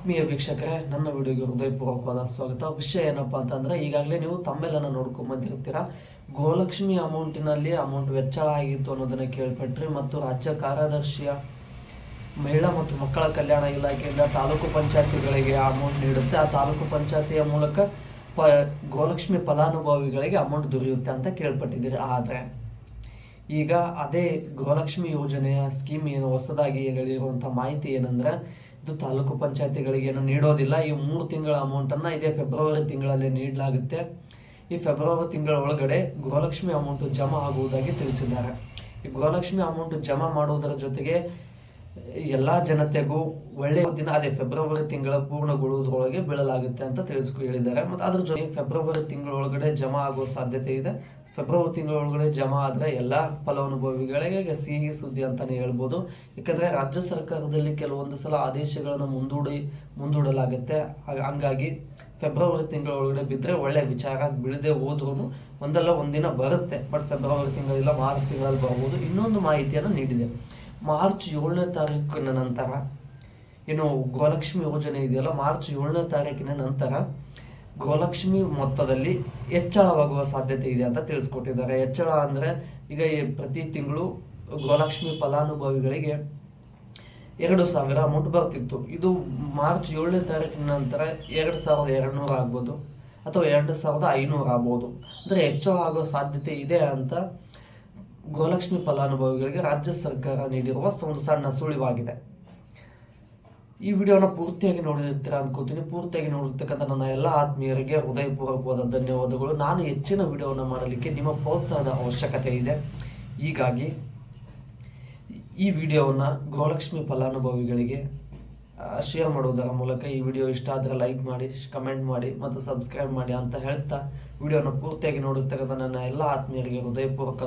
ಆತ್ಮೀಯ ವೀಕ್ಷಕರೇ, ನನ್ನ ವಿಡಿಯೋಗೆ ಹೃದಯಪೂರ್ವಕವಾದ ಸ್ವಾಗತ. ವಿಷಯ ಏನಪ್ಪಾ ಅಂತಂದ್ರೆ, ಈಗಾಗಲೇ ನೀವು ತಮ್ಮೆಲ್ಲನ ನೋಡ್ಕೊಂಡ್ ಬಂದಿರ್ತೀರಾ. ಗೃಹಲಕ್ಷ್ಮಿ ಅಮೌಂಟಿನಲ್ಲಿ ಅಮೌಂಟ್ ವೆಚ್ಚ ಆಗಿತ್ತು ಅನ್ನೋದನ್ನ ಕೇಳ್ಪಟ್ರಿ. ಮತ್ತು ರಾಜ್ಯ ಕಾರ್ಯದರ್ಶಿಯ ಮಹಿಳಾ ಮತ್ತು ಮಕ್ಕಳ ಕಲ್ಯಾಣ ಇಲಾಖೆಯಿಂದ ತಾಲೂಕು ಪಂಚಾಯತಿಗಳಿಗೆ ಅಮೌಂಟ್ ನೀಡುತ್ತೆ. ಆ ತಾಲೂಕು ಪಂಚಾಯತಿಯ ಮೂಲಕ ಗೃಹಲಕ್ಷ್ಮಿ ಫಲಾನುಭವಿಗಳಿಗೆ ಅಮೌಂಟ್ ದೊರೆಯುತ್ತೆ ಅಂತ ಕೇಳ್ಪಟ್ಟಿದ್ದೀರಿ. ಆದರೆ ಈಗ ಅದೇ ಗೃಹಲಕ್ಷ್ಮಿ ಯೋಜನೆಯ ಸ್ಕೀಮ್ ಏನು ಹೊಸದಾಗಿ ಹೇಳಿರುವಂಥ ಮಾಹಿತಿ ಏನಂದ್ರೆ, ಇದು ತಾಲೂಕು ಪಂಚಾಯತಿಗಳಿಗೆ ಏನು ನೀಡೋದಿಲ್ಲ. ಈ 3 ತಿಂಗಳ ಅಮೌಂಟನ್ನು ಇದೇ ಫೆಬ್ರವರಿ ತಿಂಗಳಲ್ಲಿ ನೀಡಲಾಗುತ್ತೆ. ಈ ಫೆಬ್ರವರಿ ತಿಂಗಳ ಒಳಗಡೆ ಗೃಹಲಕ್ಷ್ಮಿ ಅಮೌಂಟ್ ಜಮಾ ಆಗುವುದಾಗಿ ತಿಳಿಸಿದ್ದಾರೆ. ಈ ಗೃಹಲಕ್ಷ್ಮಿ ಅಮೌಂಟ್ ಜಮಾ ಮಾಡುವುದರ ಜೊತೆಗೆ ಎಲ್ಲ ಜನತೆಗೂ ಒಳ್ಳೆಯ ದಿನ ಅದೇ ಫೆಬ್ರವರಿ ತಿಂಗಳ ಪೂರ್ಣಗೊಳ್ಳುವುದರೊಳಗೆ ಬೀಳಲಾಗುತ್ತೆ ಅಂತ ಹೇಳಿದ್ದಾರೆ. ಮತ್ತು ಅದ್ರ ಜೊತೆ ಫೆಬ್ರವರಿ ತಿಂಗಳೊಳಗಡೆ ಜಮಾ ಆಗುವ ಸಾಧ್ಯತೆ ಇದೆ. ಫೆಬ್ರವರಿ ತಿಂಗಳೊಳಗಡೆ ಜಮಾ ಆದರೆ ಎಲ್ಲ ಫಲಾನುಭವಿಗಳಿಗೆ ಸಿಹಿ ಸುದ್ದಿ ಅಂತಾನೆ ಹೇಳ್ಬೋದು. ಯಾಕಂದ್ರೆ ರಾಜ್ಯ ಸರ್ಕಾರದಲ್ಲಿ ಕೆಲವೊಂದು ಸಲ ಆದೇಶಗಳನ್ನು ಮುಂದೂಡಲಾಗುತ್ತೆ. ಹಂಗಾಗಿ ಫೆಬ್ರವರಿ ತಿಂಗಳೊಳಗಡೆ ಬಿದ್ದರೆ ಒಳ್ಳೆ ವಿಚಾರ. ಬೀಳದೆ ಹೋದ್ರೂ ಒಂದಲ್ಲ ಒಂದಿನ ಬರುತ್ತೆ. ಬಟ್ ಫೆಬ್ರವರಿ ತಿಂಗಳಿಲ್ಲ, ಮಾರ್ಚ್ ತಿಂಗಳಲ್ಲಿ ಬರ್ಬೋದು. ಇನ್ನೊಂದು ಮಾಹಿತಿಯನ್ನು ನೀಡಿದೆ. ಮಾರ್ಚ್ 7ನೇ ತಾರೀಕಿನ ನಂತರ ಏನು ಗೃಹಲಕ್ಷ್ಮಿ ಯೋಜನೆ ಇದೆಯಲ್ಲ, ಮಾರ್ಚ್ 7ನೇ ತಾರೀಕಿನ ನಂತರ ಗೃಹಲಕ್ಷ್ಮಿ ಮೊತ್ತದಲ್ಲಿ ಹೆಚ್ಚಳವಾಗುವ ಸಾಧ್ಯತೆ ಇದೆ ಅಂತ ತಿಳಿಸ್ಕೊಟ್ಟಿದ್ದಾರೆ. ಹೆಚ್ಚಳ ಅಂದರೆ ಈಗ ಪ್ರತಿ ತಿಂಗಳು ಗೃಹಲಕ್ಷ್ಮಿ ಫಲಾನುಭವಿಗಳಿಗೆ 2,000 ಅಮೌಂಟ್ ಬರ್ತಿತ್ತು. ಇದು ಮಾರ್ಚ್ 7ನೇ ತಾರೀಕಿನ ನಂತರ 2,200 ಆಗ್ಬೋದು ಅಥವಾ 2,500 ಆಗ್ಬೋದು. ಅಂದರೆ ಹೆಚ್ಚಳ ಆಗೋ ಸಾಧ್ಯತೆ ಇದೆ ಅಂತ ಗೃಹಲಕ್ಷ್ಮಿ ಫಲಾನುಭವಿಗಳಿಗೆ ರಾಜ್ಯ ಸರ್ಕಾರ ನೀಡಿರುವ ಒಂದು ಸಣ್ಣ ಸುಳಿವಾಗಿದೆ. ಈ ವಿಡಿಯೋನ ಪೂರ್ತಿಯಾಗಿ ನೋಡಿರ್ತೀರಾ ಅನ್ಕೋತೀನಿ. ಪೂರ್ತಿಯಾಗಿ ನೋಡಿರ್ತಕ್ಕಂಥ ನನ್ನ ಎಲ್ಲ ಆತ್ಮೀಯರಿಗೆ ಹೃದಯಪೂರ್ವಕವಾದ ಧನ್ಯವಾದಗಳು. ನಾನು ಹೆಚ್ಚಿನ ವಿಡಿಯೋವನ್ನು ಮಾಡಲಿಕ್ಕೆ ನಿಮ್ಮ ಪ್ರೋತ್ಸಾಹದ ಅವಶ್ಯಕತೆ ಇದೆ. ಹೀಗಾಗಿ ಈ ವಿಡಿಯೋವನ್ನು ಗೃಹಲಕ್ಷ್ಮಿ ಫಲಾನುಭವಿಗಳಿಗೆ ಶೇರ್ ಮಾಡುವುದರ ಮೂಲಕ, ಈ ವಿಡಿಯೋ ಇಷ್ಟ ಆದರೆ ಲೈಕ್ ಮಾಡಿ, ಕಮೆಂಟ್ ಮಾಡಿ ಮತ್ತು ಸಬ್ಸ್ಕ್ರೈಬ್ ಮಾಡಿ ಅಂತ ಹೇಳ್ತಾ, ವಿಡಿಯೋನ ಪೂರ್ತಿಯಾಗಿ ನೋಡಿರ್ತಕ್ಕಂಥ ನನ್ನ ಎಲ್ಲ ಆತ್ಮೀಯರಿಗೆ ಹೃದಯಪೂರ್ವಕ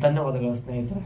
ಧನ್ಯವಾದಗಳು ಸ್ನೇಹಿತರೆ.